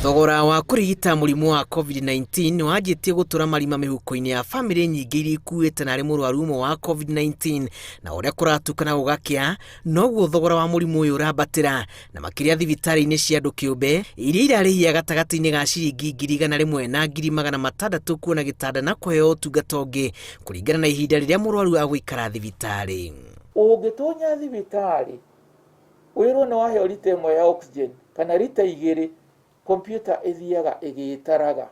Thogora wa kurigita murimu wa COVID-19 wajitie gutura marima mihuko-ini ya family nyingi iria ikuite na ari murwaru wa COVID-19 na uria kuratukana gugakia noguo thogora wa murimu uyu urabatira na makiria thibitari-ini cia andu kiumbe iria irarihia gatagati-ini ga ciringi 100 na 600 kuona gitanda na kuheo utungata ungi kuringana na ihinda riria murwaru agwikara thibitari. Ungitonya thibitari wiro no waheo rita imwe ya oxygen kana rita 2 computer ithiaga igitaraga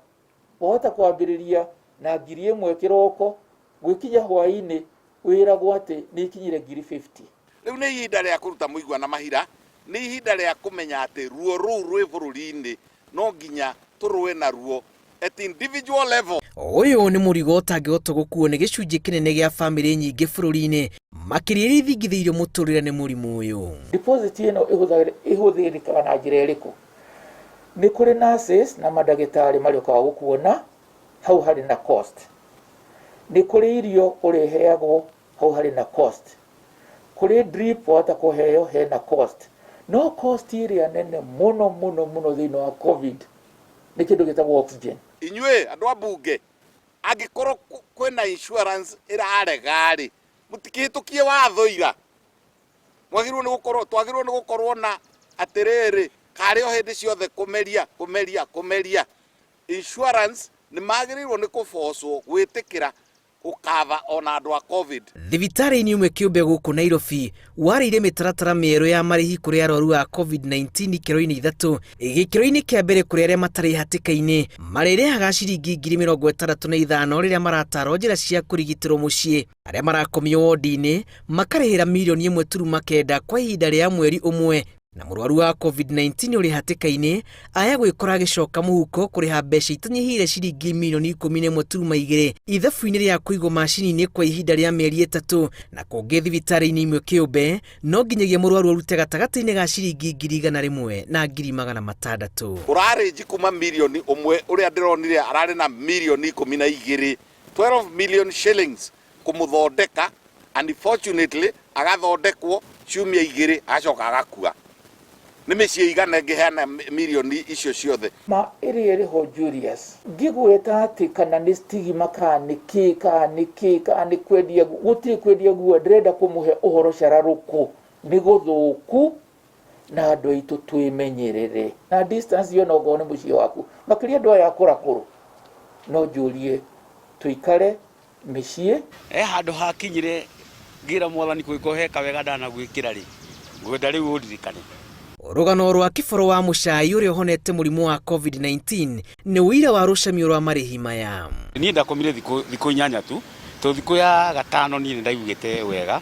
wahota kwambiriria na 1,000 kiroko gwikinya hwaini wiragwo ati ni kinyire 50. Riu ni ihinda ria kuruta muigwa na mahira, ni ihinda ria kumenya ati ruo ruu rwi bururi-ini no nginya turue na ruo at individual level. Uyu ni murigo utangihota gukuo ni gicunji kinene gia family nyingi bururi-ini makiria iria ithingithiirio muturire ni murimu uyu. Deposit ino ihuthirikaga na njira iriku? Ni kuri nurses na madagitari marioka gukuona hau hari na cost. Ni kuri irio ureheagwo hau hari na cost. Kuri drip wata kuheo he na cost. No cost iria nene muno thini wa covid ni kindu gitagwo oxygen. Inywe andu abunge angikorwo kwina insurance iraregari mutikihitukie watho ira twagirwo ni gukorwo na atiriri kari o hindi ciothe kumeria insurance ni magirirwo ni kubocwo gwitikira ukava ona andu a covid. Thibitari-ini imwe kiumbe guku Nairobi wariire mitaratara mieru ya marihi kuri arwaru a COVID-19 kiro-ini 3 gikiro-ini kia mbere kuri aria matari hatika-ini marirehaga ciringi 65,000 riria marataro njira cia kurigitirwo mucii. Aria marakomio wodi-ini makarihira milioni 1.9 kwa ihinda ria mweri umwe na murwaru wa COVID-19 uri hatika-ini aya gwikora gicoka muhuko kuriha mbeca itanyihire ciringi milioni 11.2 ithabu-ini ria kuigwo macini-ini kwa ihinda ria mieri 3 na kungi thibitari-ini imwe kiumbe no nginyagia murwaru arute gatagati-ini ga ciringi 100 na 600. Urarenji kuma milioni umwe uria ndironire arari na milioni 12 12 million shillings kumuthondeka, and unfortunately agathondekwo ciumia 2 acoka agakua. Ni meci igana ngiheana milioni icio ciothe ma iri ho Julius ngigweta ati kana ni stigma kana ni kwendia guti kwendia guo ndrenda kumuhe uhoro cararuku ni guthuku na andu itu twimenyerere na distance yo no gone mucii waku makiria ndo ya kurakuru no julie tuikare micii handu hakinyire ngira mwathani kwikoheka wega ndana gwikira ri ngwenda riu uririkane. Rugano rwa kiboro wa mucai uria honete murimu wa COVID-19 ni wira wa rucamio rwa marihi maya. Ni ndakomire thiko 8 tu to thiko ya gatano ni ndaigwite wega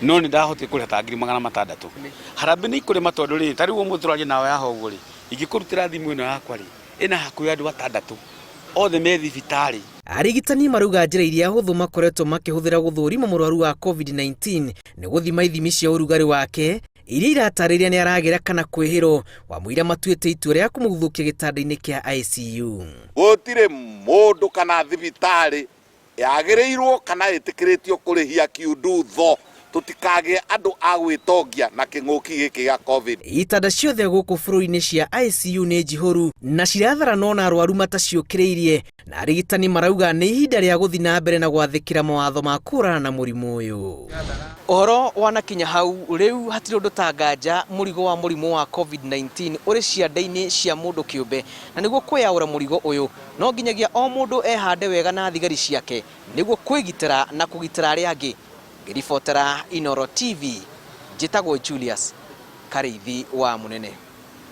no ni ndahote kuriha 600. Harambe ni kuri matondu ri tari wo muthuraje nawe yaho ri igikurutira thimu ino yakwa ri ina hakuya andu 6 othe me thibitari. Arigitani maruga njira iria huthu makoretwo makihuthira guthurima murwaru wa COVID-19 ni guthima ithimi cia urugari wake iria iratariria ni aragira kana kwihiro wa muira matuite itua ria kumuguthukia gitanda-ini kia ICU. Gutire mundu kana thibitari yagirirwo kana itikiritio kurihia kiundutho tutikage andu agwitongia na king'uki giki gia covid. Itanda ciothe guku bururi-ini cia ICU ni njihuru na cirathara nona arwaru mataciukiriirie na arigitani marauga ni ihinda ria guthi na mbere na gwathikira mawatho ma kurana na murimu uyu. Uhoro wanakinya hau riu hatiri undu tanganja murigo wa murimu wa COVID-19 uri cianda-ini cia mundu kiumbe na niguo kwiyaura murigo uyu no nginyagia o mundu ehande wega na thigari ciake niguo kwigitira na kugitira aria angi. Ngiribotera Inooro TV, njitagwo Julius Karithi wa Munene.